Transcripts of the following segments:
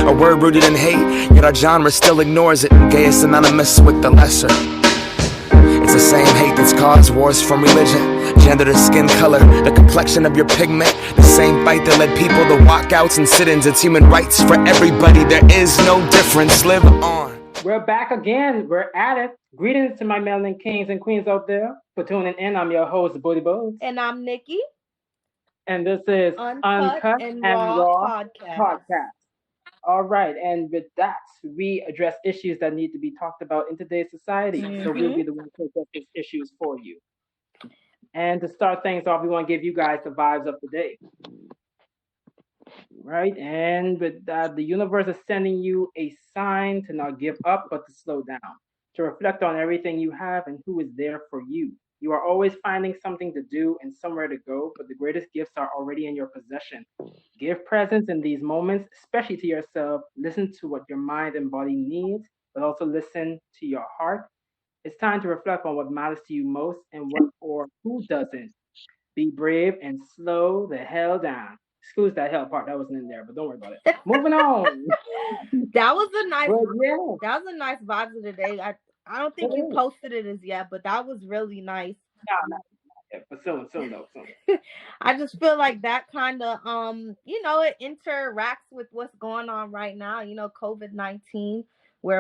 a word rooted in hate, yet our genre still ignores it. Gay is synonymous with the lesser. It's the same hate that's caused wars from religion, gender to skin color, the complexion of your pigment. The same fight that led people to walkouts and sit-ins. It's human rights for everybody. There is no difference. Live on. We're back again. We're at it. Greetings to my melanin kings and queens out there for tuning in. I'm your host, Booty Bones. And I'm Nikki. And this is UnCuT and RaW podcast. All right. And with that, we address issues that need to be talked about in today's society. So we'll be the ones to address these issues for you. And to start things off, we want to give you guys the vibes of the day. Right? And with that, the universe is sending you a sign to not give up, but to slow down, to reflect on everything you have and who is there for you. You are always finding something to do and somewhere to go, but the greatest gifts are already in your possession. Give presence in these moments, especially to yourself. Listen to what your mind and body needs, but also listen to your heart. It's time to reflect on what matters to you most and what or who doesn't. Be brave and slow the hell down. Excuse that hell part, that wasn't in there, but don't worry about it. Moving on. That was a nice, yeah. That was a nice vibes of the day. I don't think you posted it as yet, but that was really nice. No. Yeah, but soon. I just feel like that kind of it interacts with what's going on right now. COVID-19, where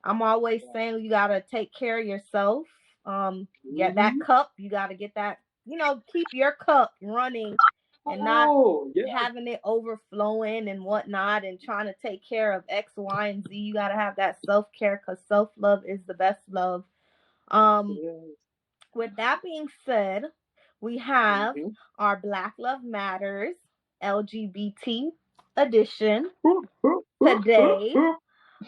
I'm always saying you gotta take care of yourself. Get that cup. You gotta get that. Keep your cup running and not having it overflowing and whatnot, and trying to take care of X, Y, and Z. You gotta have that self-care, because self-love is the best love. With that being said, we have our Black Love Matters LGBT edition. Today,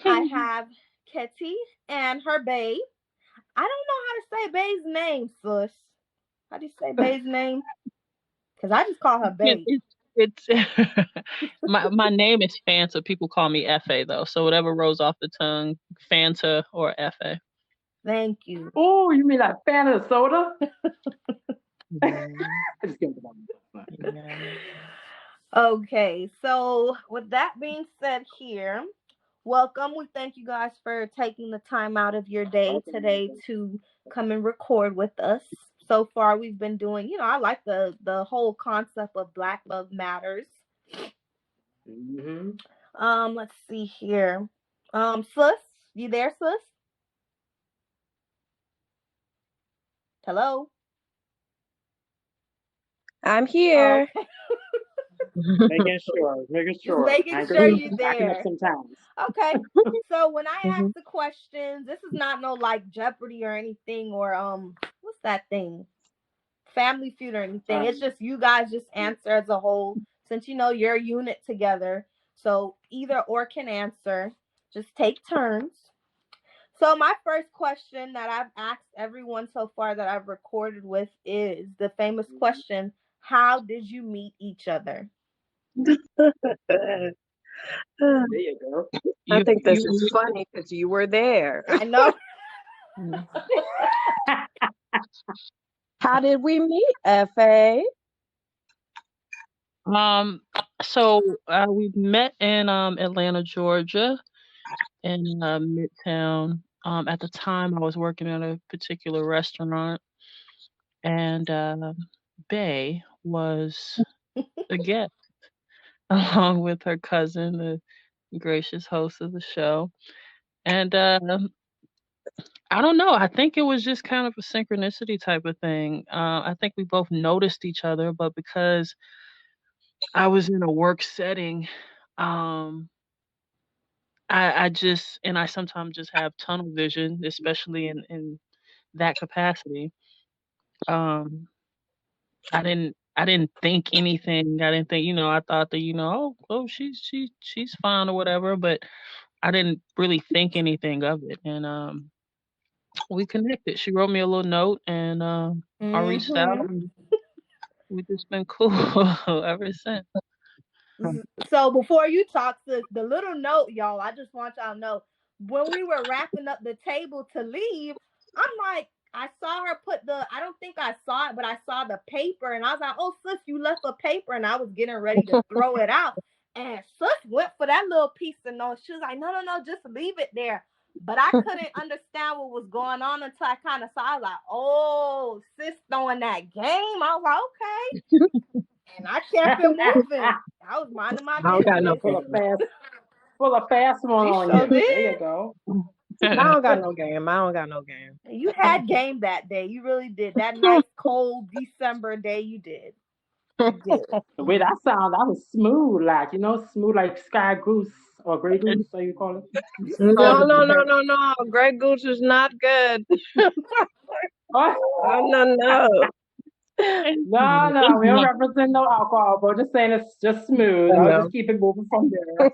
I have Khetti and her bae. I don't know how to say bae's name, sis. How do you say bae's name? Because I just call her bae. It's my name is Fanta. People call me Fa though, so whatever rolls off the tongue, Fanta or Fa. Thank you. Oh, you mean like Fanta soda? Okay, so with that being said here, welcome. We thank you guys for taking the time out of your day today to come and record with us. So far, we've been doing, I like the whole concept of Black Love Matters. Let's see here. Sis, you there, sis? Hello? I'm here. Okay. Making sure you're there. Sometimes. Okay. So when I ask the questions, this is not no like Jeopardy or anything, or what's that thing? Family Feud or anything. It's just you guys just answer as a whole, since you're a unit together. So either or can answer. Just take turns. So my first question that I've asked everyone so far that I've recorded with is the famous question: how did you meet each other? There you go. I think this is funny because you were there. I know. How did we meet, Fa? So we met in Atlanta, Georgia, in Midtown. At the time, I was working at a particular restaurant, and Bae was a guest along with her cousin, the gracious host of the show. And I don't know. I think it was just kind of a synchronicity type of thing. I think we both noticed each other, but because I was in a work setting, I sometimes just have tunnel vision, especially in that capacity. I didn't think anything. I didn't think, I thought that, oh, she's fine or whatever, but I didn't really think anything of it. And we connected. She wrote me a little note, and I reached out, and we've just been cool ever since. So before you talk, the little note, y'all, I just want y'all to know, when we were wrapping up the table to leave, I'm like, I saw her I don't think I saw it, but I saw the paper, and I was like, oh, sis, you left a paper, and I was getting ready to throw it out. And sis went for that little piece of no. She was like, no, just leave it there. But I couldn't understand what was going on until I kind of saw. I was like, oh, sis throwing that game. I was like, okay. And I kept it moving. I was minding my I don't got no business. game. Pull a fast one She on sure you. did. There you go. I don't got no game. You had game that day. You really did. That nice, cold December day, you did. You did. The way that sound, that was smooth, like, smooth like sky goose or gray goose, so you call it. No. Grey Goose is not good. Oh, No. no, we don't represent no alcohol, but just saying it's just smooth. I'll just keep it moving from there.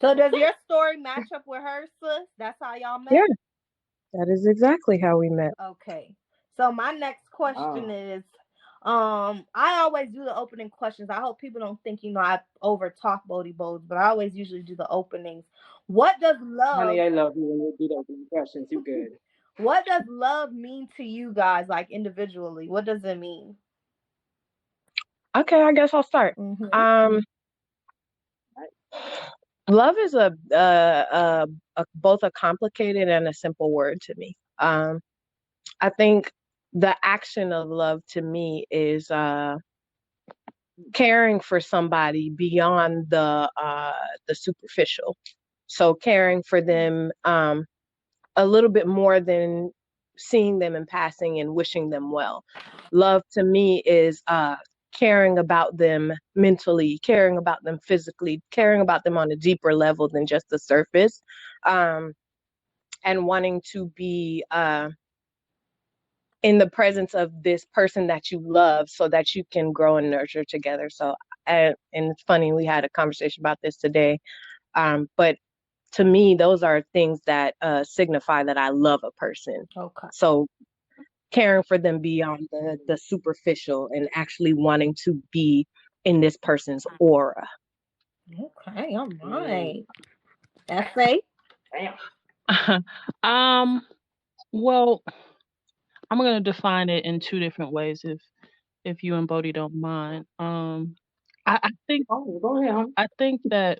So does your story match up with her, sis? That's how y'all met? Yeah, that is exactly how we met. Okay. So my next question is, I always do the opening questions. I hope people don't think, I over talk Bodie Bodes, but I always usually do the openings. What does love... Honey, I love you when you do the opening questions. You good. What does love mean to you guys, like individually? What does it mean? Okay, I guess I'll start. Mm-hmm. Love is both a complicated and a simple word to me. I think the action of love to me is caring for somebody beyond the superficial. So caring for them a little bit more than seeing them in passing and wishing them well. Love to me is caring about them mentally, caring about them physically, caring about them on a deeper level than just the surface, and wanting to be in the presence of this person that you love so that you can grow and nurture together. So, and it's funny, we had a conversation about this today, but to me, those are things that signify that I love a person. Okay. So caring for them beyond the superficial and actually wanting to be in this person's aura. Okay, all right. F.A.? Well, I'm gonna define it in two different ways if you and Bodie don't mind. I think go ahead, hon. I think that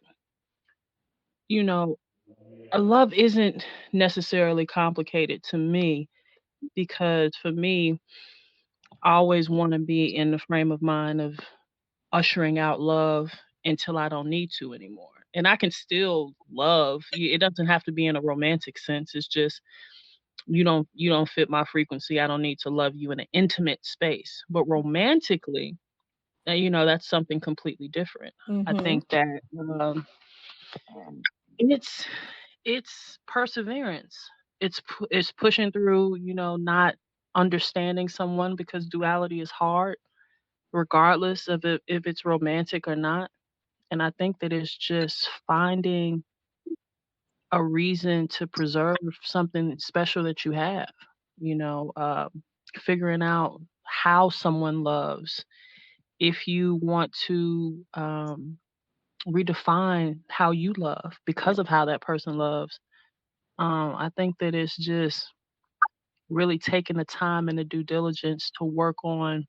love isn't necessarily complicated to me, because for me, I always want to be in the frame of mind of ushering out love until I don't need to anymore. And I can still love. It doesn't have to be in a romantic sense. It's just you don't fit my frequency. I don't need to love you in an intimate space. But romantically, that's something completely different. Mm-hmm. I think that it's perseverance. It's pushing through, not understanding someone, because duality is hard, regardless of if it's romantic or not. And I think that it's just finding a reason to preserve something special that you have, figuring out how someone loves. If you want to redefine how you love because of how that person loves, I think that it's just really taking the time and the due diligence to work on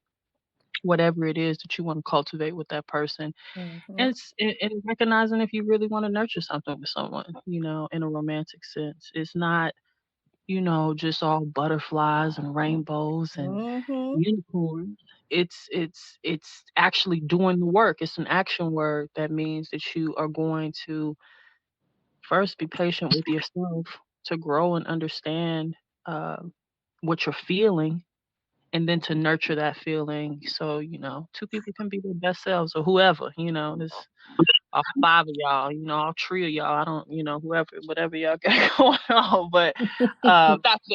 whatever it is that you want to cultivate with that person. Mm-hmm. And it's recognizing if you really want to nurture something with someone, in a romantic sense. It's not, just all butterflies and rainbows and unicorns. It's actually doing the work. It's an action word that means that you are going to first be patient with yourself to grow and understand what you're feeling, and then to nurture that feeling so two people can be their best selves, or whoever, there's all five of y'all, all three of y'all. I don't, whoever, whatever y'all got going on, but that's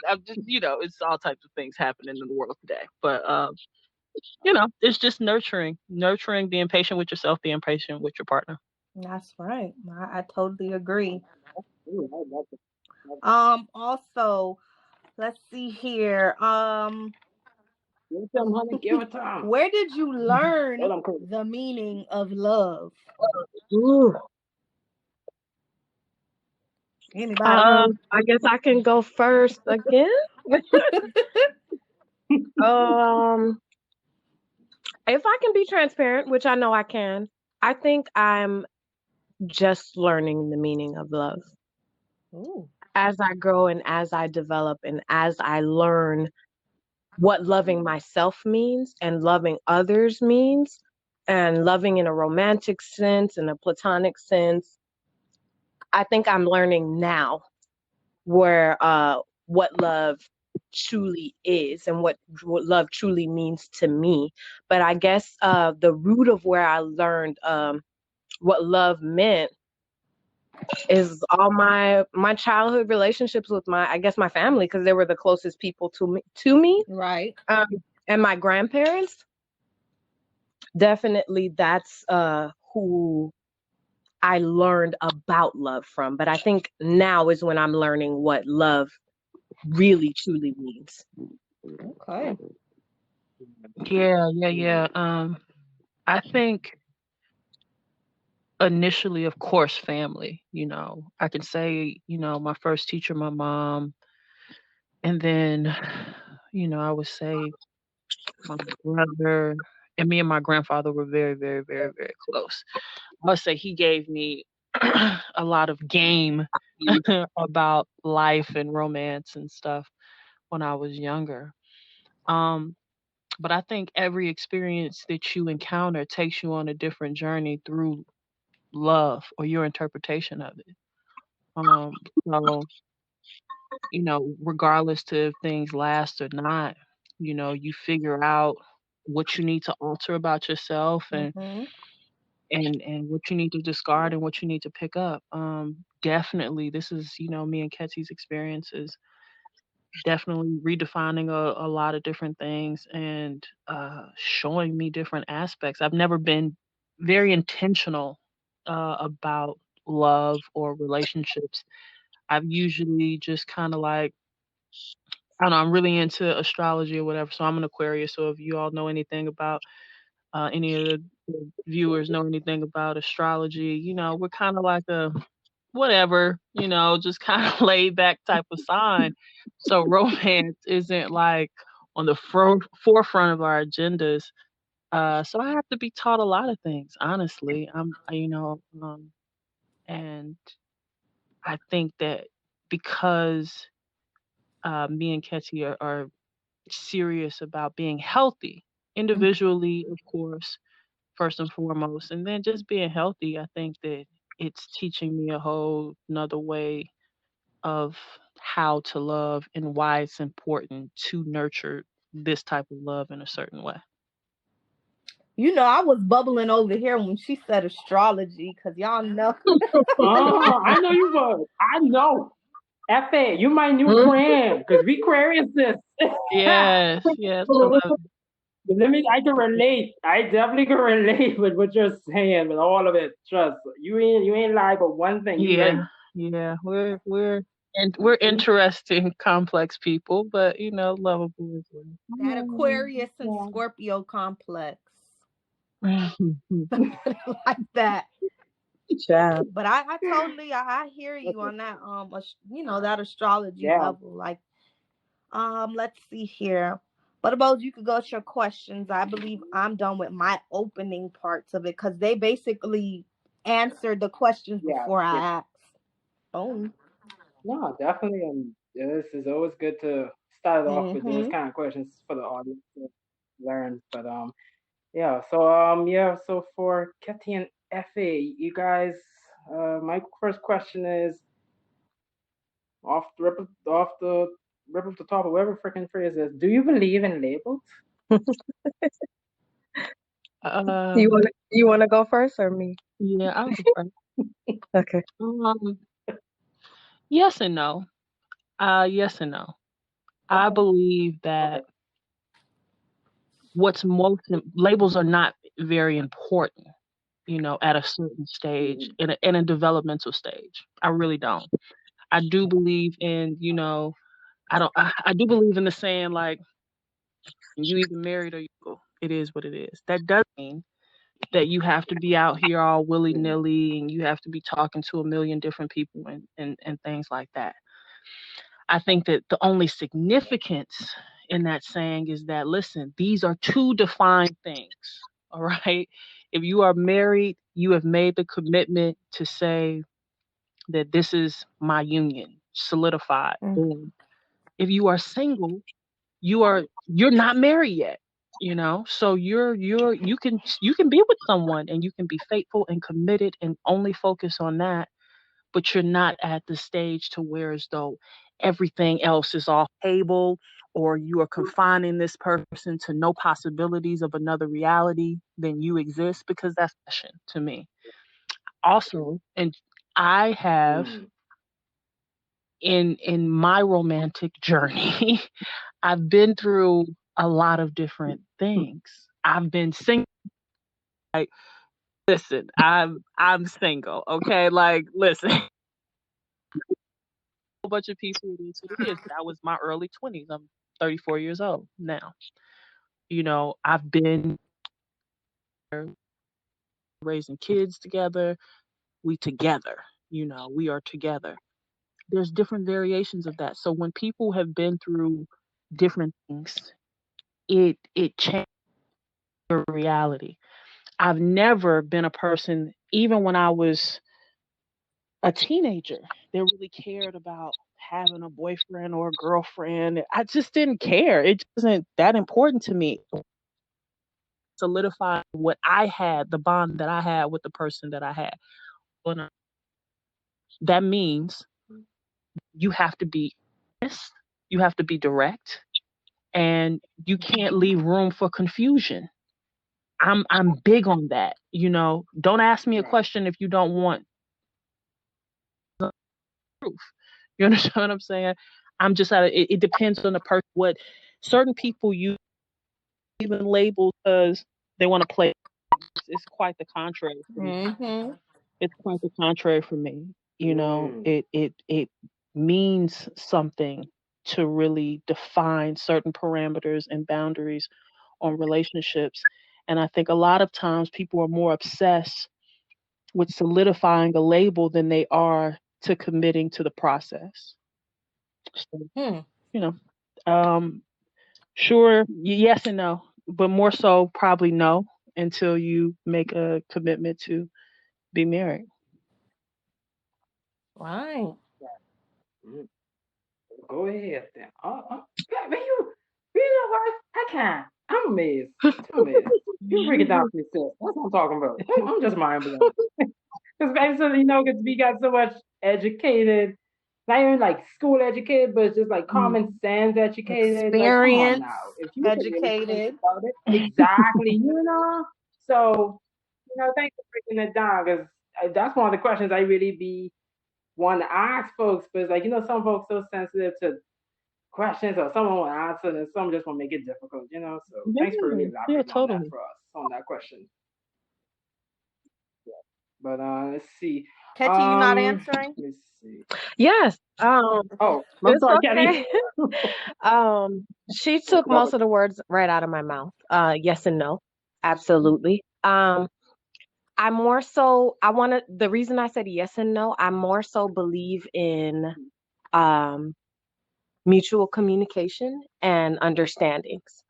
I'm just, it's all types of things happening in the world today. But it's just nurturing, being patient with yourself, being patient with your partner. That's right. I totally agree. Ooh, I love it. Also, let's see here. Give it to him, honey. Give it to him. Where did you learn the meaning of love? Ooh. Anybody? I guess I can go first again. If I can be transparent, which I know I can, I think I'm just learning the meaning of love. Ooh. As I grow and as I develop and as I learn what loving myself means and loving others means, and loving in a romantic sense and a platonic sense, I think I'm learning now where what love truly is and what love truly means to me. But I guess the root of where I learned what love meant is all my childhood relationships with my family, because they were the closest people to me. Right. And my grandparents. Definitely that's who I learned about love from. But I think now is when I'm learning what love really truly means. Okay. Yeah. I think initially, of course, family. I can say, my first teacher, my mom, and then, I would say my brother and me and my grandfather were very, very, very, very close. I would say he gave me a lot of game about life and romance and stuff when I was younger. Um, but I think every experience that you encounter takes you on a different journey through love or your interpretation of it. Um, so, regardless to if things last or not, you figure out what you need to alter about yourself Mm-hmm. and what you need to discard and what you need to pick up. Definitely, this is, me and Ketsy's experiences, definitely redefining a lot of different things and showing me different aspects. I've never been very intentional about love or relationships. I've usually just kind of like, I don't know, I'm really into astrology or whatever. So I'm an Aquarius. So if you all know anything about any of the viewers know anything about astrology, we're kind of like a whatever, just kind of laid back type of sign. So romance isn't like on the forefront of our agendas. So I have to be taught a lot of things, honestly. And I think that because me and Ketty are serious about being healthy individually, of course, first and foremost, and then just being healthy, I think that it's teaching me a whole another way of how to love and why it's important to nurture this type of love in a certain way. I was bubbling over here when she said astrology, because y'all know. Oh, I know you was. I know. F.A., you my new friend, because we Aquarius this. Yes, yes, I love it. I can relate. I definitely can relate with what you're saying, with all of it. Trust. You ain't lie but one thing. You right. Yeah. We're interesting, complex people, but lovable as That well. Aquarius and Yeah. Scorpio complex. Mhm. Like that. Yeah. But I totally I hear you on that that astrology Yeah. level. Like let's see here. But about you could go to your questions. I believe I'm done with my opening parts of it, because they basically answered the questions Yeah. before I Yeah. asked. Boom. No, definitely. This is always good to start off with those Mm-hmm. kind of questions for the audience to learn. But yeah. So yeah. So for Ketty and Fa, you guys, my first question is off the top of whatever freaking phrase is. Do you believe in labels? Um, You wanna go first or me? yeah, I'll go first. Okay. Um, yes and no. Yes and no. I Okay. believe that labels are not very important, at a certain stage, Mhm. in a developmental stage. I really don't. I do believe in, I do believe in the saying like you either married or you go. It is what it is. That doesn't mean that you have to be out here all willy nilly and you have to be talking to a million different people and things like that. I think that the only significance in that saying is that, listen, these are two defined things. All right. If you are married, you have made the commitment to say that this is my union, solidified. Boom. If you are single, you're not married yet, you know? So you can be with someone and you can be faithful and committed and only focus on that, but you're not at the stage to where as though everything else is off table or you are confining this person to no possibilities of another reality than you exist, because that's passion to me. Also, and I have in my romantic journey, I've been through a lot of different things. I've been single. Like, listen, I'm single. Okay, like, listen, a whole bunch of people into the years. That was my early 20s. I'm 34 years old now. You know, I've been raising kids together. We together. You know, we are together. There's different variations of that. So when people have been through different things, it changes your reality. I've never been a person, even when I was a teenager, that really cared about having a boyfriend or a girlfriend. I just didn't care. It wasn't that important to me. Solidify what I had, the bond that I had with the person that I had. And that means you have to be honest, you have to be direct, and you can't leave room for confusion. I'm big on that. You know, don't ask me a question if you don't want proof. You understand what I'm saying? I'm just it depends on the person. What certain people use even labels because they want to play. It's quite the contrary for me. It's quite the contrary for me. You know, it means something to really define certain parameters and boundaries on relationships. And I think a lot of times people are more obsessed with solidifying a label than they are to committing to the process. So, you know, sure, yes and no, but more so probably no until you make a commitment to be married. Right. Go ahead then. Yeah, man, you know what? I can't. I'm amazed. I'm amazed. You break it down for yourself. That's what I'm talking about. I'm just mind blown. Because basically, you know, because we got so much educated, not even like school educated, but it's just like Mm. common sense educated. Like, come on Experience now. If you could really think educated. about it. Exactly, you know? So, you know, thanks for breaking it down because that's one of the questions I really be want to ask folks. But it's like, you know, some folks so sensitive to questions or someone will answer and some just want to make it difficult, you know? So thanks for really Yeah, yeah, elaborating on that totally. for us on that question. But let's see. Ketty, you not answering? Let's see. Yes. Oh, I'm It's sorry, okay. Kenny. She took most of the words right out of my mouth. Yes and no. Absolutely. I'm more so the reason I said yes and no, I more so believe in um mutual communication and understandings.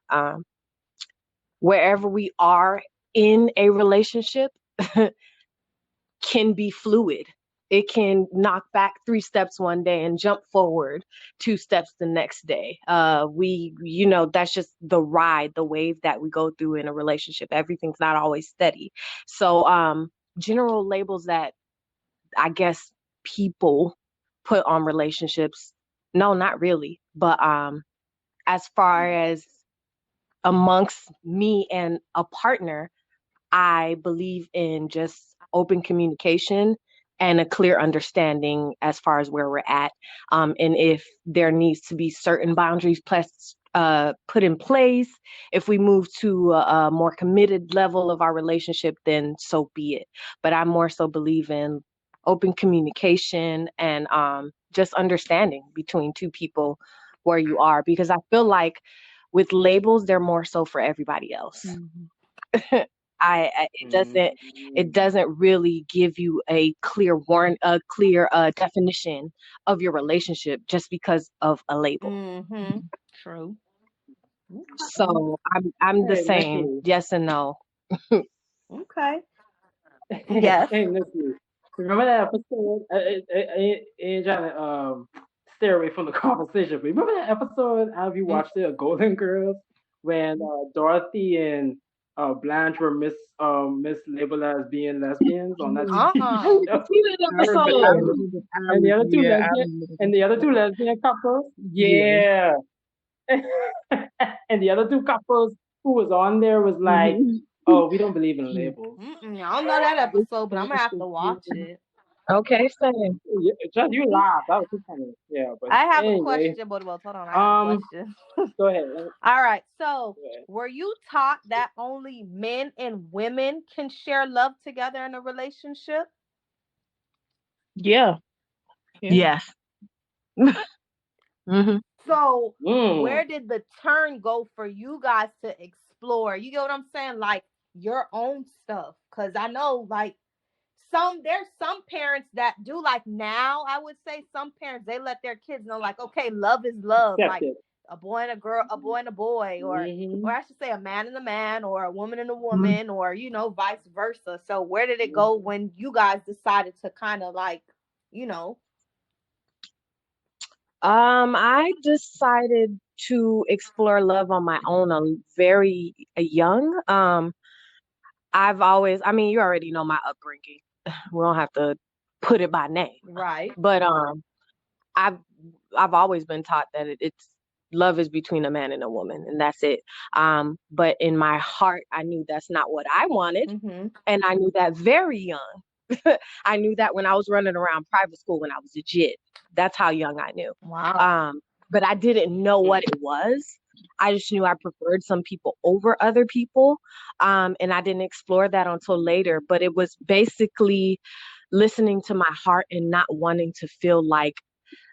Wherever we are in a relationship can be fluid. It can knock back 3 steps one day and jump forward 2 steps the next day. That's just the ride, the wave that we go through in a relationship. Everything's not always steady. So, general labels that I guess people put on relationships, no, not really. But as far as amongst me and a partner, I believe in just open communication and a clear understanding as far as where we're at. And if there needs to be certain boundaries put in place, if we move to a more committed level of our relationship, then so be it. But I more so believe in open communication and just understanding between two people where you are, because I feel like with labels, they're more so for everybody else. Mm-hmm. It doesn't really give you a clear definition of your relationship just because of a label. True. So I'm the Hey, same, Nikki. yes and no. Okay. Yes. Hey, listen, remember that episode? Ain't trying to stay away from the conversation, but remember that episode? Have you watched it? Golden Girls, when Dorothy and Blanche were mislabeled as being lesbians on that TV I Uh-uh. need to show. see that I remember Yeah, I that. episode. remember. And the other two Yeah, I lesbian remember and that. the other two lesbian couples, Yeah. yeah. And the other two couples who was on there was like, Mhm. oh, we don't believe in labels. I don't know that episode, but I'm gonna have to Yeah. watch it. Okay, same. Yeah, just you laugh. That was too funny. Yeah, but I have a anyway, question, but well, hold on, I have a um, question. go ahead. All right. So, Go ahead. were you taught that only men and women can share love together in a relationship? Yeah. Yeah. Yes. Hmm. So, Mm, where did the turn go for you guys to explore? You get what I'm saying? Like your own stuff. Cause I know like there's some parents that do like now, I would say some parents they let their kids know like, okay, love is love. accept Like it. a boy and a girl, a boy and a boy, or Hmm. I should say a man and a man, or a woman and a woman, or vice versa. So where did it go when you guys decided to kind of like, you know, I decided to explore love on my own very young. I mean, you already know my upbringing. We don't have to put it by name, right? but I've I've always been taught that it's love is between a man and a woman, and that's it. But in my heart, I knew that's not what I wanted, Mm-hmm. and I knew that very young. I knew that when I was running around private school when I was a jit. That's how young I knew. Wow. Um, but I didn't know what it was. I just knew I preferred some people over other people. And I didn't explore that until later. But it was basically listening to my heart and not wanting to feel like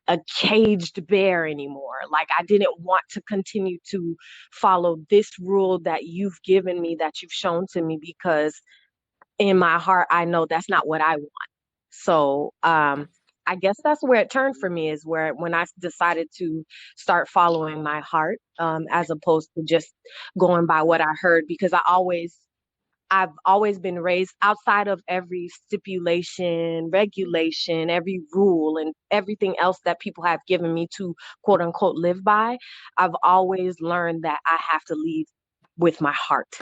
a caged bear anymore. Like I didn't want to continue to follow this rule that you've given me, that you've shown to me, because in my heart, I know that's not what I want. So I guess that's where it turned for me, is where when I decided to start following my heart, as opposed to just going by what I heard, because I've always been raised outside of every stipulation, regulation, every rule, and everything else that people have given me to quote unquote live by. I've always learned that I have to lead with my heart.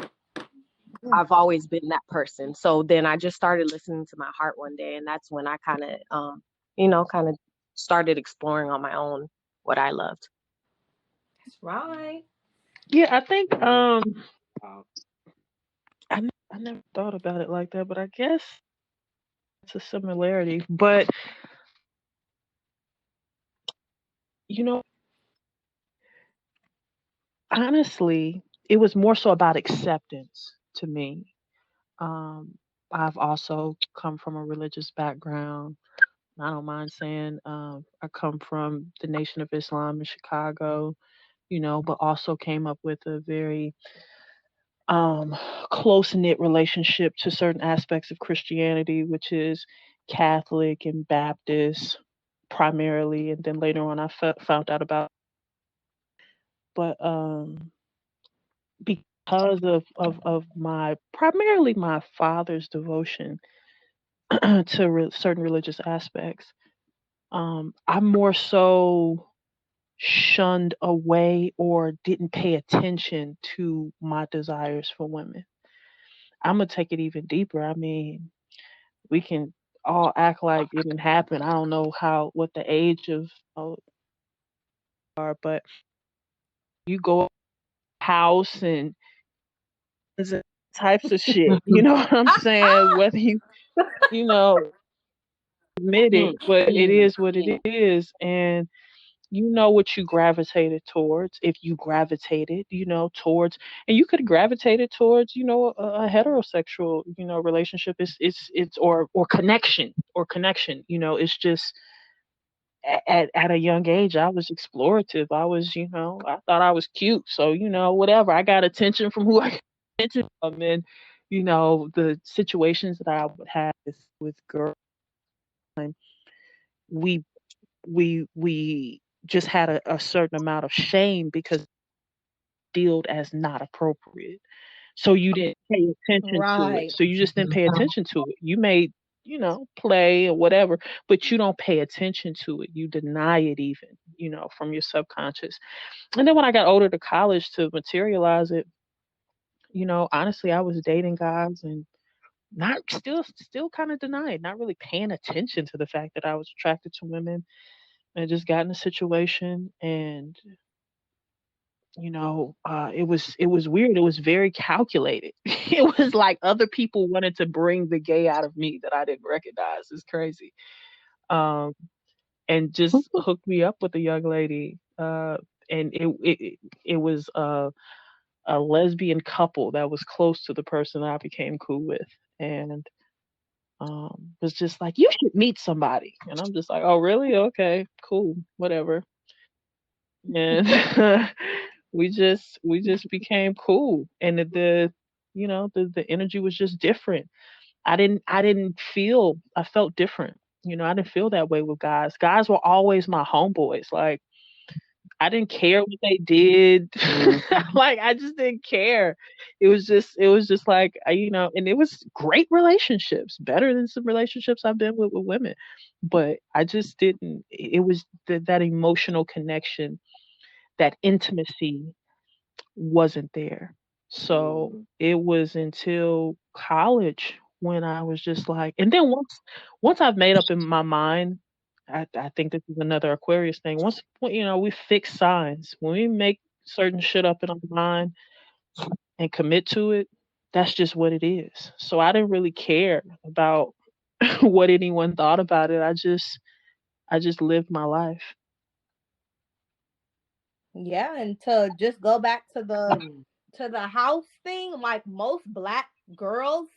I've always been that person. So then I just started listening to my heart one day, and that's when I kind of, kind of started exploring on my own what I loved. That's right. Yeah, I think Wow. I never thought about it like that, but I guess it's a similarity. But you know, honestly, it was more so about acceptance to me. Um, I've also come from a religious background. I don't mind saying I come from the Nation of Islam in Chicago, but also came up with a very um, close knit relationship to certain aspects of Christianity, which is Catholic and Baptist primarily, and then later on I found out about. But because of my primarily my father's devotion to certain religious aspects, I more so shunned away or didn't pay attention to my desires for women. I'm gonna take it even deeper. I mean, we can all act like it didn't happen. I don't know what the age of are, but you go house and types of shit. You know what I'm saying? Whether you know admit Mm, it, but it mm, is what it mm. is, and you know what you gravitated towards. If you gravitated, towards, and you could have gravitated towards, a heterosexual, relationship. It's or connection. It's just at a young age, I was explorative. I was, I thought I was cute. So, whatever. I got attention from who I got attention from. And, the situations that I would have with girls, we we just had a certain amount of shame because deemed as not appropriate. So you didn't pay attention to it. Right. So you just didn't pay attention to it. You may, play or whatever, but you don't pay attention to it. You deny it even, from your subconscious. And then when I got older to college to materialize it, honestly, I was dating guys and not still kind of denying, not really paying attention to the fact that I was attracted to women. And just got in a situation and it was weird. It was very calculated. It was like other people wanted to bring the gay out of me that I didn't recognize. It's crazy. Um, and just hooked me up with a young lady. And it was a lesbian couple that was close to the person I became cool with, and was just like, you should meet somebody. And I'm just like, oh really? Okay, cool, whatever. And we just became cool, and the energy was just different. I felt different. I didn't feel that way with guys. Guys were always my homeboys. Like, I didn't care what they did. Like, I just didn't care. It was just like, and it was great relationships, better than some relationships I've been with women. But I just didn't. It was that emotional connection, that intimacy wasn't there. So it was until college when I was just like, and then once I've made up in my mind, I think this is another Aquarius thing. Once we fix signs, when we make certain shit up in our mind and commit to it, that's just what it is. So I didn't really care about what anyone thought about it. I just lived my life. Yeah, and to just go back to the house thing, like most black girls,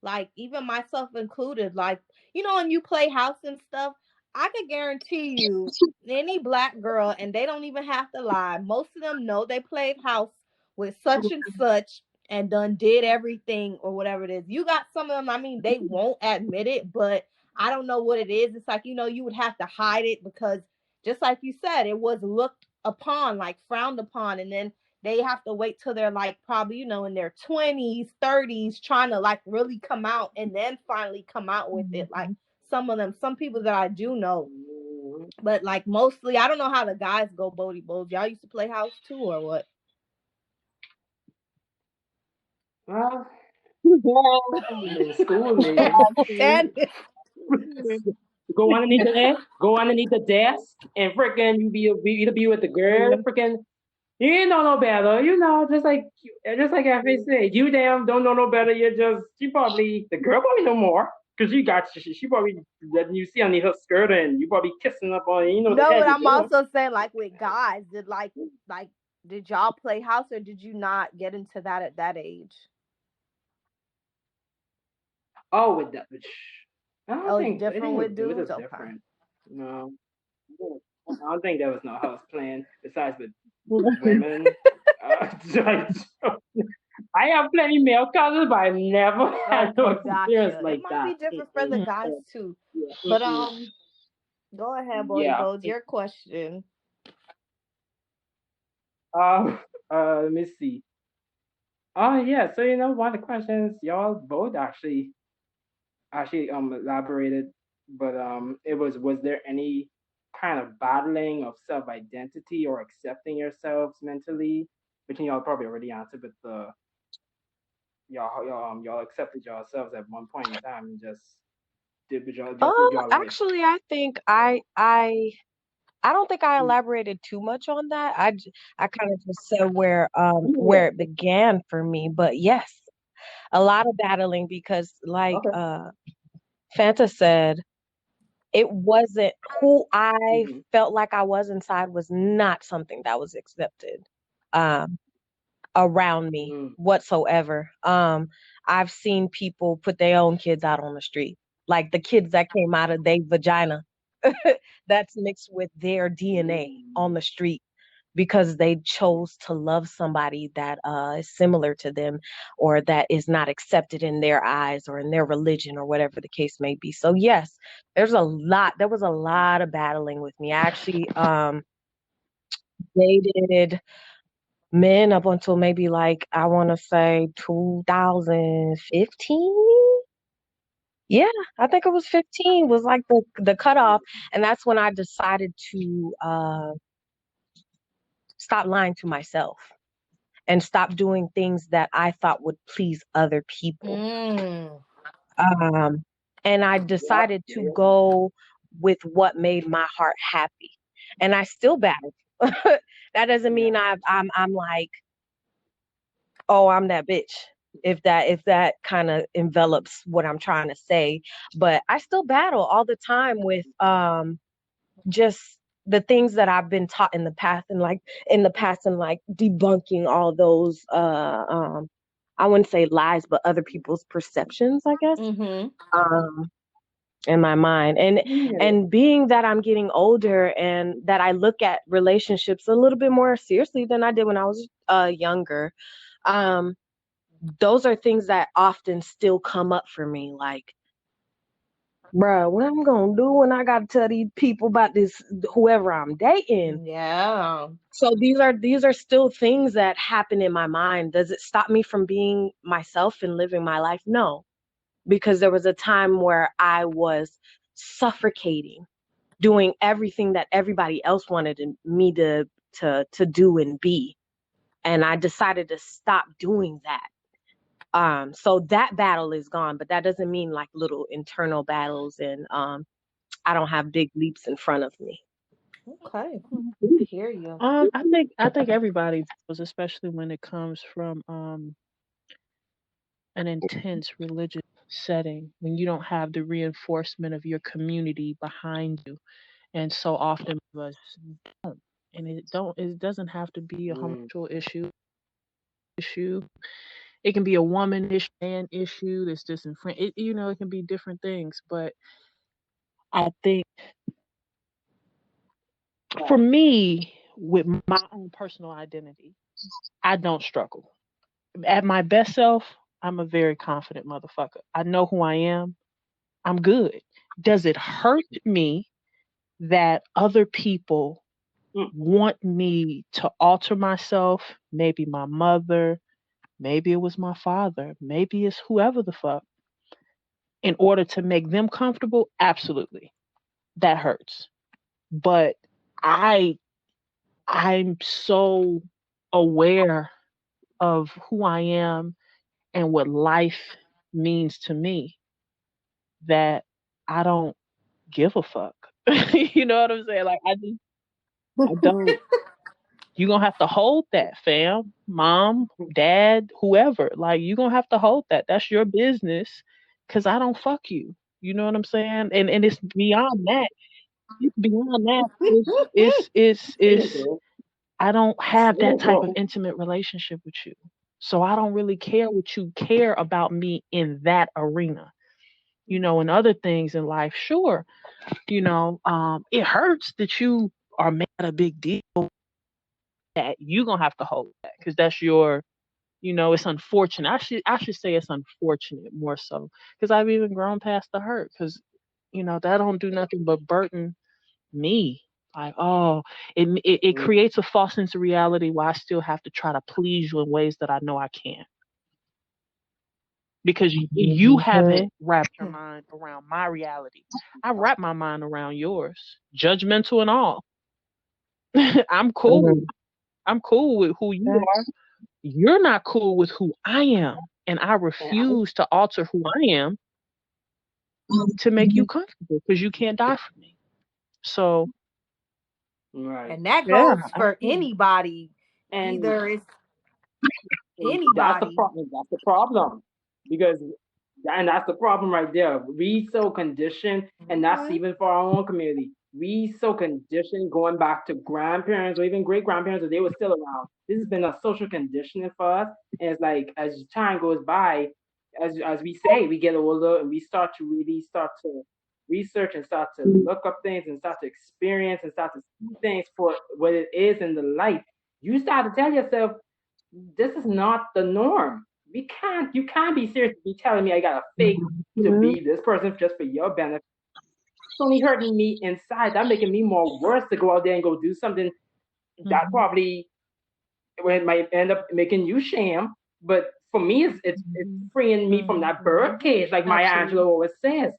like even myself included, like when you play house and stuff, I can guarantee you any black girl, and they don't even have to lie, most of them know they played house with such and such and done did everything or whatever it is. You got some of them, I mean, they won't admit it, but I don't know what it is. It's like, you would have to hide it because just like you said, it was looked upon, like frowned upon, and then they have to wait till they're like probably in their 20s 30s trying to like really come out and then finally come out with it. Like some people that I do know, but like mostly I don't know how the guys go. Bodie Bows, y'all used to play house too or what? Well, in school maybe. Go underneath the desk, and freaking you be with the girl, freaking. You ain't know no better, just like Effie said. You damn don't know no better. The girl probably know more because she probably letting you see underneath her skirt, and you probably kissing up on No, but I'm also saying like with guys, did y'all play house or did you not get into that at that age? Oh, with that, I don't It's think different with it was dudes. just Okay. different. No, I don't think there was no house playing besides with women. I have plenty male cousins, but I never had no experience Gotcha. like It might that. be different for the guys too. But go ahead, Bodie Yeah. Bows, your question. Let me see. Oh yeah, so one of the questions y'all both actually elaborated, but was there any kind of battling of self identity or accepting yourselves mentally? Which y'all probably already answered, but y'all accepted yourselves at one point in time and just did what y'all just live your life. Actually, I think I don't think I elaborated too much on that. I kind of just said where it began for me. But yes, a lot of battling because like Okay. Fanta said, it wasn't who I Hmm. felt like I was inside was not something that was accepted um around me Mm. whatsoever. I've seen people put their own kids out on the street, like the kids that came out of their vagina that's mixed with their DNA on the street because they chose to love somebody that is similar to them or that is not accepted in their eyes or in their religion or whatever the case may be. So yes, there was a lot of battling with me. I actually dated men up until maybe like, I want to say 2015. Yeah, I think it was 15 was like the cutoff. And that's when I decided to stop lying to myself and stop doing things that I thought would please other people. Um, and I decided to go with what made my heart happy. And I still battle. That doesn't mean I'm like, oh, I'm that bitch. If that kind of envelops what I'm trying to say, but I still battle all the time with just the things that I've been taught in the past, and debunking all those I wouldn't say lies, but other people's perceptions, I guess. In my mind, and being that I'm getting older and that I look at relationships a little bit more seriously than I did when I was younger, those are things that often still come up for me, like, bruh, what I'm gonna do when I gotta tell these people about this, whoever I'm dating? Yeah. So these are still things that happen in my mind. Does it stop me from being myself and living my life? No, because there was a time where I was suffocating, doing everything that everybody else wanted me to do and be, and I decided to stop doing that. So that battle is gone, but that doesn't mean like little internal battles and I don't have big leaps in front of me. Okay. I hear you. I think everybody does, especially when it comes from an intense religious setting, when you don't have the reinforcement of your community behind you. And so often of us don't. And it doesn't have to be a homosexual issue. It can be a woman issue, man issue that's just in front. It can be different things. But I think for me, with my own personal identity, I don't struggle. At my best self, I'm a very confident motherfucker. I know who I am. I'm good. Does it hurt me that other people want me to alter myself? Maybe my mother, maybe it was my father, maybe it's whoever the fuck, in order to make them comfortable? Absolutely. That hurts. But I I'm so aware of who I am and what life means to me that I don't give a fuck. You know what I'm saying? Like I don't. You're gonna have to hold that, fam, mom, dad, whoever. Like you're gonna have to hold that. That's your business, cause I don't fuck you. You know what I'm saying? And it's beyond that. It's beyond that. It's I don't have that type of intimate relationship with you. So I don't really care what you care about me in that arena. And other things in life, sure, it hurts that you are made a big deal, that you're gonna have to hold that because that's your, it's unfortunate. I should say it's unfortunate more so because I've even grown past the hurt because that don't do nothing but burden me. Like, oh, it creates a false sense of reality where I still have to try to please you in ways that I know I can't. Because you haven't wrapped your mind around my reality. I wrap my mind around yours, judgmental and all. I'm cool. I'm cool with who you are. You're not cool with who I am. And I refuse to alter who I am to make you comfortable because you can't die for me. So, and that yeah, goes for anybody. And Either it's that's the anybody. problem. That's the problem because, and that's the problem right there. We so conditioned, and that's even for our own community. We so conditioned going back to grandparents or even great grandparents if they were still around. This has been a social conditioning for us, and it's like as time goes by, as we say, we get older and we start to really start to research and start to look up things and start to experience and start to see things for what it is in the life. You start to tell yourself, this is not the norm. You can't be serious to be telling me I gotta fake to be this person just for your benefit. It's only hurting me inside. That making me more worse to go out there and go do something that probably it might end up making you sham. But for me, it's freeing me from that bird cage, like Maya Angelou always says.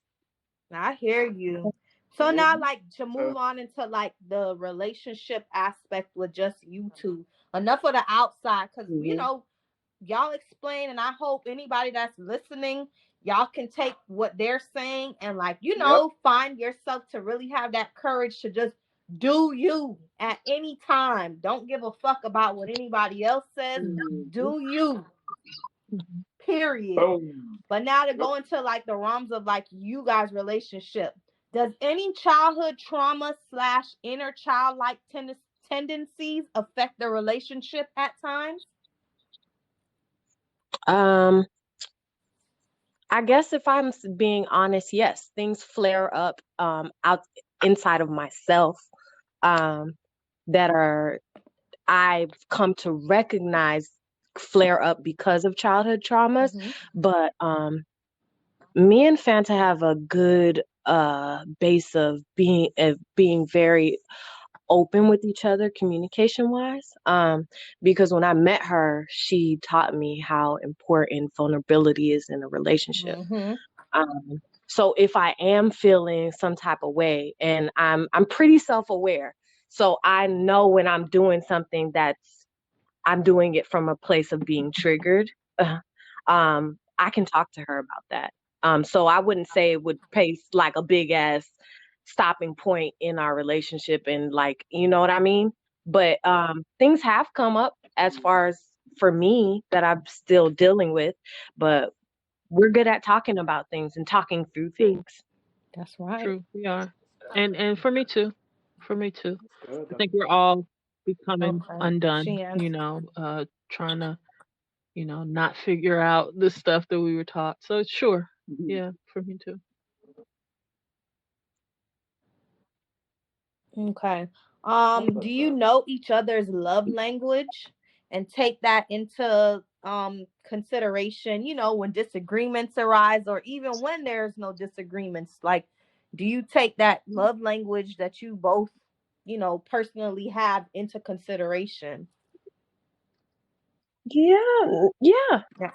I hear you. So now, like, to move on into like the relationship aspect with just you two. Enough of the outside, because you know, y'all explain, and I hope anybody that's listening, y'all can take what they're saying and, like, you know, find yourself to really have that courage to just do you at any time. Don't give a fuck about what anybody else says. Do you. Period. But now to go into like the realms of like you guys' relationship, does any childhood trauma / inner childlike tendencies affect the relationship at times? I guess if I'm being honest, yes, things flare up out inside of myself that are I've come to recognize flare up because of childhood traumas. But me and Fanta have a good base of being very open with each other communication wise, because when I met her, she taught me how important vulnerability is in a relationship. So if I am feeling some type of way, and I'm pretty self-aware, so I know when I'm doing something I'm doing it from a place of being triggered, I can talk to her about that. So I wouldn't say it would place like a big ass stopping point in our relationship, and like, you know what I mean? But things have come up as far as for me that I'm still dealing with, but we're good at talking about things and talking through things. That's right. True, we are. And for me too. For me too. I think we're all becoming undone, you know, trying to, you know, not figure out the stuff that we were taught. So sure. Yeah, for me too. Okay. Do you know each other's love language and take that into consideration, you know, when disagreements arise or even when there's no disagreements? Like, do you take that love language that you both, you know, personally have into consideration? Yeah.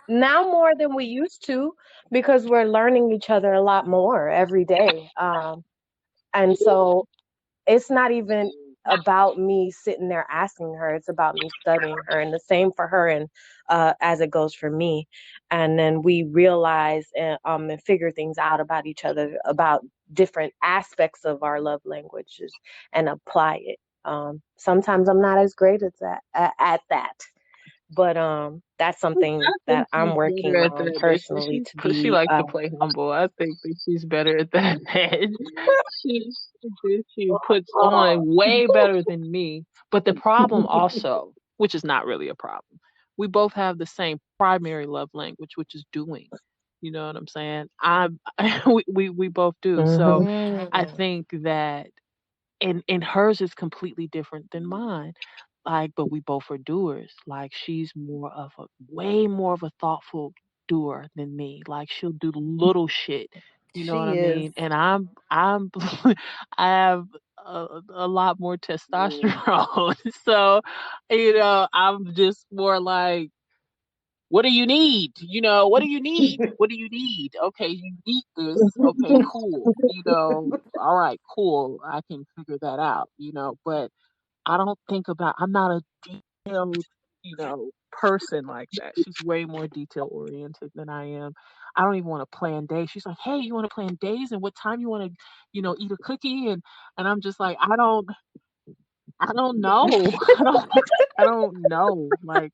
Now more than we used to, because we're learning each other a lot more every day. And so it's not even about me sitting there asking her, it's about me studying her, and the same for her, and as it goes for me. And then we realize and figure things out about each other, about different aspects of our love languages, and apply it. Sometimes I'm not as great as at that, but that's something I that think I'm she's working better at on that. personally to She be likes to play humble. I think that she's better at that. she she puts on way better than me. But the problem also, which is not really a problem, we both have the same primary love language, which is doing. You know what I'm saying? We both do. So I think that and hers is completely different than mine. Like, but we both are doers. Like, she's way more of a thoughtful doer than me. Like, she'll do the little shit. You know what I She is. mean? And I'm, I have a lot more testosterone. So, you know, I'm just more like, what do you need? You know, what do you need? What do you need? Okay, you need this. Okay, cool. You know, all right, cool. I can figure that out, you know, but I don't think about, I'm not a detailed, you know, person like that. She's way more detail oriented than I am. I don't even want to plan days. She's like, hey, you want to plan days and what time you want to, you know, eat a cookie? And I'm just like, I don't know. I don't know. Like,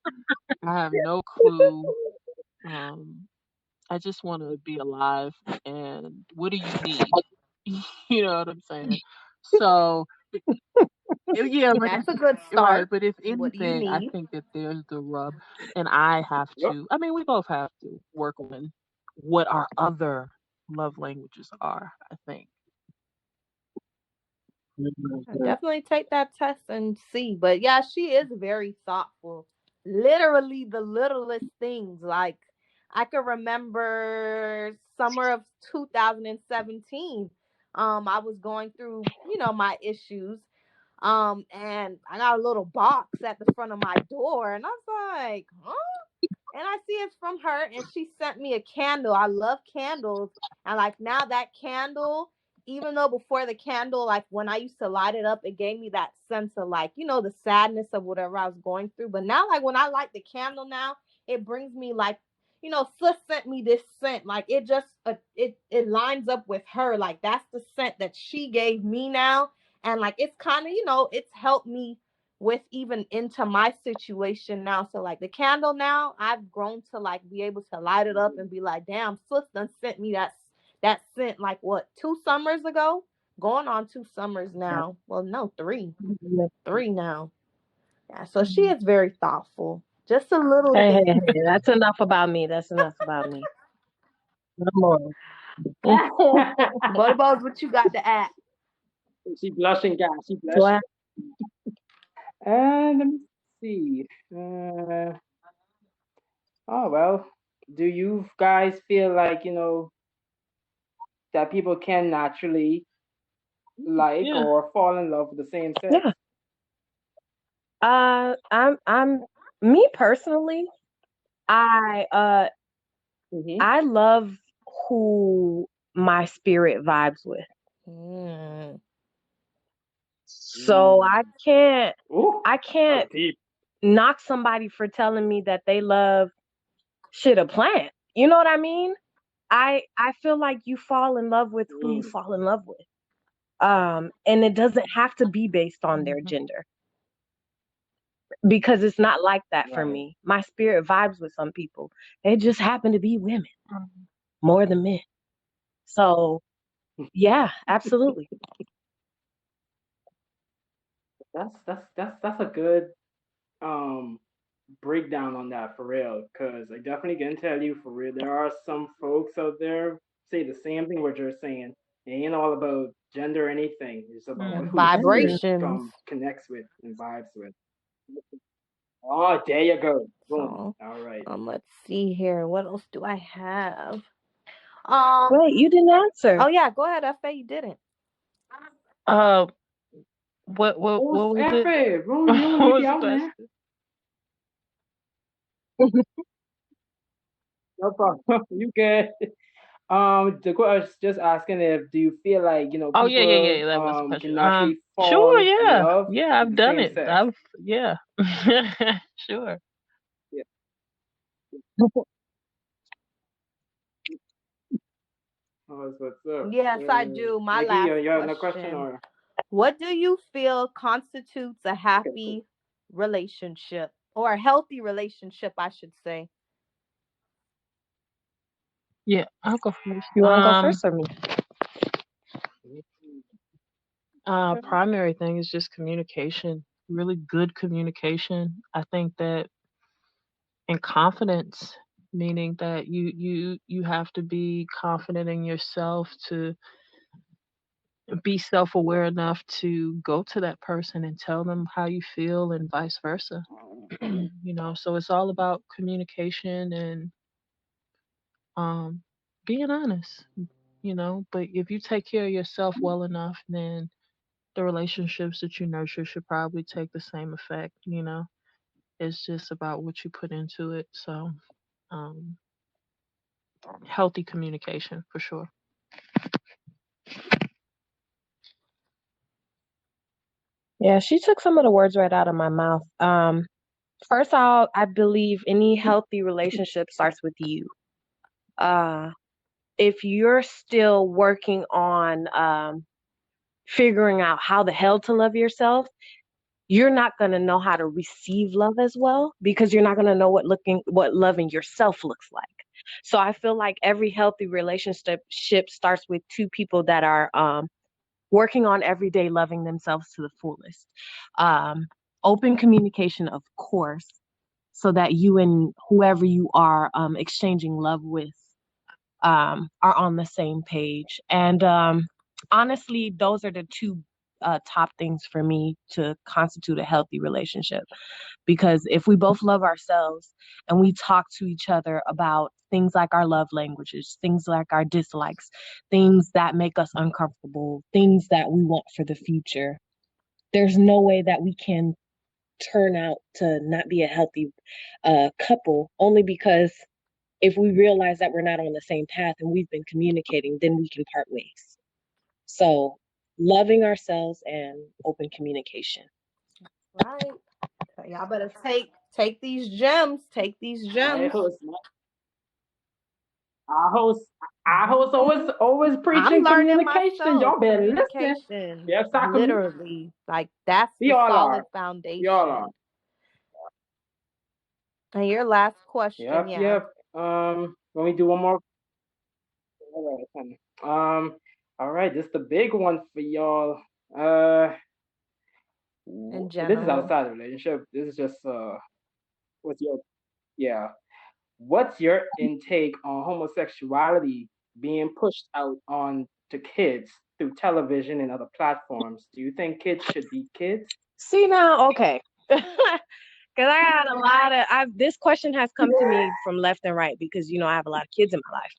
I have no clue. Um, I just want to be alive. And what do you need? You know what I'm saying? So, yeah, but That's a good right. start. But if What do you anything, I need? think that there's the rub, and I have to. I mean, we both have to work on what our other love languages are. I think. Definitely take that test and see. But yeah, she is very thoughtful. Literally the littlest things. Like, I can remember summer of 2017. I was going through, you know, my issues. And I got a little box at the front of my door, and I was like, huh? And I see it's from her, and she sent me a candle. I love candles. And like now that candle, even though before the candle, like when I used to light it up, it gave me that sense of like, the sadness of whatever I was going through. But now, like when I light the candle now, it brings me like, Sis sent me this scent. Like it just, it lines up with her. Like that's the scent that she gave me now. And like, it's kind of, it's helped me with even into my situation now. So like the candle now, I've grown to like be able to light it up and be like, damn, sis done sent me that scent like what, 2 summers ago? Going on 2 summers now. Well, no, 3. 3 now. Yeah, so she is very thoughtful. Just a little Hey, that's enough about me. That's enough about me. No more. Bo's, what you got to add? She blushing, guys. She blushing. What? And let me see. Oh well, do you guys feel like that people can naturally like or fall in love with the same sex? Yeah. I'm me personally. I love who my spirit vibes with. So I can't knock somebody for telling me that they love shit a plant. You know what I mean? I feel like you fall in love with who you fall in love with. And it doesn't have to be based on their gender. Because it's not like that for me. My spirit vibes with some people. They just happen to be women more than men. So yeah, absolutely. That's a good breakdown on that for real, because I definitely can tell you for real, there are some folks out there say the same thing what you're saying. It ain't all about gender or anything. It's about who your spirit connects with and vibes with. Oh, there you go. Boom. All right. Let's see here. What else do I have? Wait, you didn't answer. Oh yeah, go ahead, F.A. You didn't. What was F.A. it? Bro, you be out, man. No problem. You good. The I was just asking if do you feel like people That was the question. can naturally fall Sure, in love yeah, I've with the done same it. sex? Sure. Yeah. Oh, that's what's up. Yes, I do. My Nikki, last you have no question or? What do you feel constitutes a happy relationship or a healthy relationship, I should say? Yeah, I'll go first. You want to go first or me? Primary thing is just communication. Really good communication. I think that, and confidence, meaning that you have to be confident in yourself to be self-aware enough to go to that person and tell them how you feel and vice versa. So it's all about communication and being honest, but if you take care of yourself well enough, then the relationships that you nurture should probably take the same effect. It's just about what you put into it. So healthy communication for sure. Yeah, she took some of the words right out of my mouth. First off, I believe any healthy relationship starts with you. If you're still working on figuring out how the hell to love yourself, you're not going to know how to receive love as well, because you're not going to know what loving yourself looks like. So I feel like every healthy relationship starts with two people that are working on every day loving themselves to the fullest. Open communication, of course, so that you and whoever you are exchanging love with are on the same page. And honestly, those are the two top things for me to constitute a healthy relationship. Because if we both love ourselves and we talk to each other about things like our love languages, things like our dislikes, things that make us uncomfortable, things that we want for the future, there's no way that we can turn out to not be a healthy couple, only because if we realize that we're not on the same path and we've been communicating, then we can part ways. So loving ourselves and open communication. Right. So y'all better take these gems. Take these gems. Our host always preaching I'm learning communication. myself. Y'all better listen. Communication. Yes, Literally. Like that's we the all solid are. foundation. We all are. And your last question, Yep. When we do one more. All right, this is the big one for y'all. in This is general. outside the relationship. This is just what's your intake on homosexuality being pushed out on to kids through television and other platforms? Do you think kids should be kids? See now, okay. Because I got a lot of this question has come to me from left and right because I have a lot of kids in my life.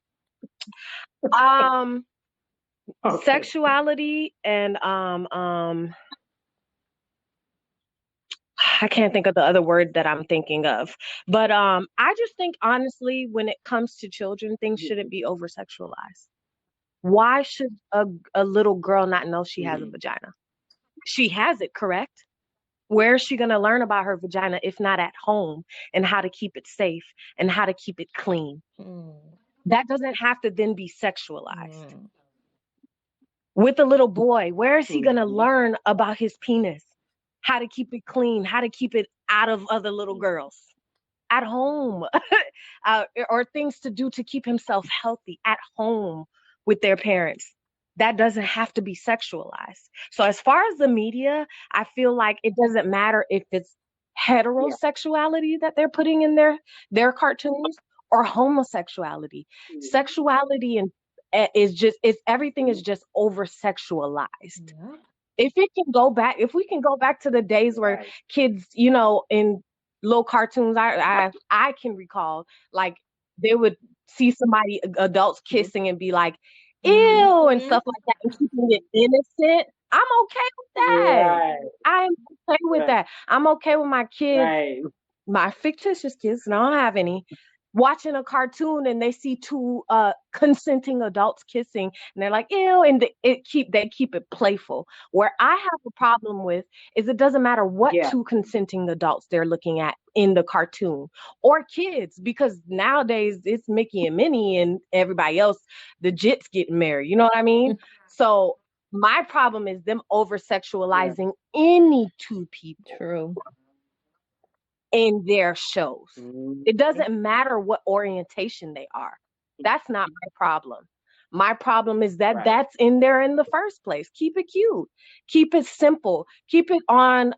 Okay. Sexuality and I can't think of the other word that I'm thinking of. But I just think honestly, when it comes to children, things shouldn't be over sexualized. Why should a little girl not know she has a vagina? She has it, correct? Where is she going to learn about her vagina if not at home, and how to keep it safe and how to keep it clean? That doesn't have to then be sexualized. With a little boy, where is he going to learn about his penis? How to keep it clean, how to keep it out of other little girls? At home. Or things to do to keep himself healthy at home with their parents. That doesn't have to be sexualized. So as far as the media, I feel like it doesn't matter if it's heterosexuality that they're putting in their cartoons or homosexuality. Sexuality and everything is just over sexualized. If we can go back to the days where kids, in little cartoons, I can recall, like they would see somebody, adults kissing and be like, ew, and stuff like that, and keeping it innocent. I'm okay with that. I'm okay with that. I'm okay with my kids, my fictitious kids, and I don't have any, watching a cartoon and they see two consenting adults kissing and they're like, ew, and they keep it playful. Where I have a problem with is it doesn't matter what two consenting adults they're looking at in the cartoon or kids, because nowadays it's Mickey and Minnie and everybody else, the jits getting married. You know what I mean? So my problem is them over sexualizing any two people. True. In their shows. It doesn't matter what orientation they are. That's not my problem. My problem is that that's in there in the first place. Keep it cute. Keep it simple. Keep it on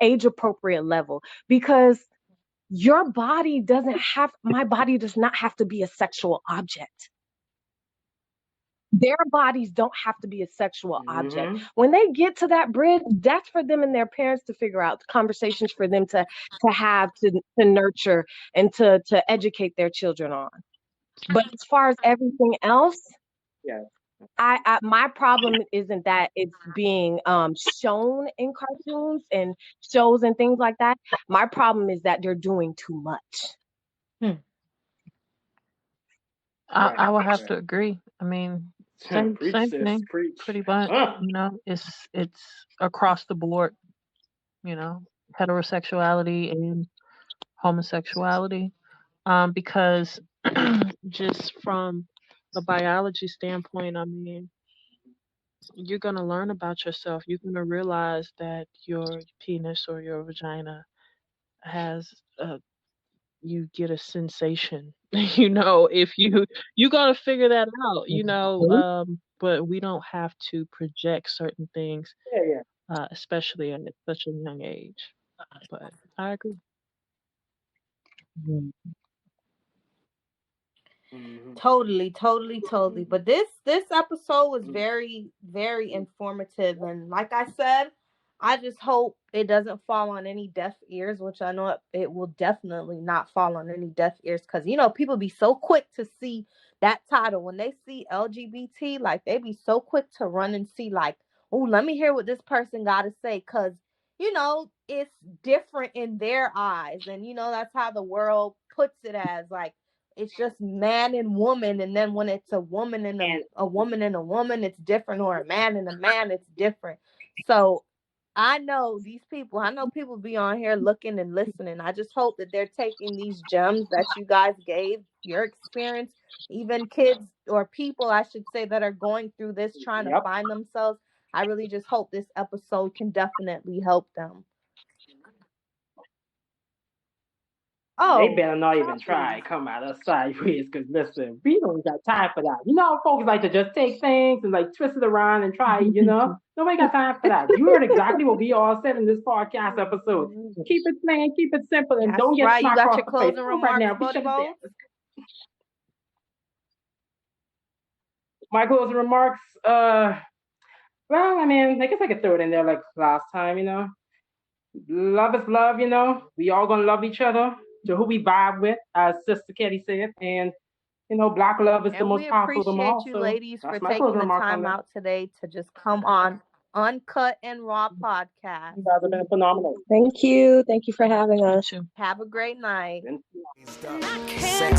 age appropriate level, because my body does not have to be a sexual object. Their bodies don't have to be a sexual object. When they get to that bridge, that's for them and their parents to figure out, conversations for them to have, to nurture and to educate their children on. But as far as everything else, my problem isn't that it's being shown in cartoons and shows and things like that. My problem is that they're doing too much. I would have to agree. I mean, same thing, pretty much. It's across the board. Heterosexuality and homosexuality, because just from a biology standpoint, I mean, you're gonna learn about yourself. You're gonna realize that your penis or your vagina has you get a sensation. If you gotta figure that out. But we don't have to project certain things, especially at such a young age. But I agree. Totally. But this episode was very, very informative, and like I said, I just hope it doesn't fall on any deaf ears, which I know it will definitely not fall on any deaf ears, because people be so quick to see that title when they see LGBT, like they be so quick to run and see like oh, let me hear what this person got to say, because, you know, it's different in their eyes. And, you know, that's how the world puts it, as like, it's just man and woman. And then when it's a woman and a woman and a woman, it's different, or a man and a man, it's different. So I know these people, I know people be on here looking and listening. I just hope that they're taking these gems that you guys gave, your experience, even kids or people, I should say, that are going through this, trying to find themselves. I really just hope this episode can definitely help them. Oh, they better not even try come at us sideways, because listen, we don't got time for that. You know how folks like to just take things and like twist it around and try, you know? Nobody got time for that. You heard exactly what we all said in this podcast episode. Keep it plain, keep it simple, and that's don't get right. You smacked got across your the closing face. remarks, Right now, we shut it Bodie down. My closing remarks, well, I mean, I guess I could throw it in there like last time, you know? Love is love, you know? We all gonna love each other to who we vibe with, as Sister Ketty said, and you know, Black love is the most powerful of them all. We appreciate you, So ladies, for that's my taking closing the remarks on time that. out today to just come on UnCuT and RaW podcast. You guys have been phenomenal. Thank you. Thank you for having us. Have a great night. Say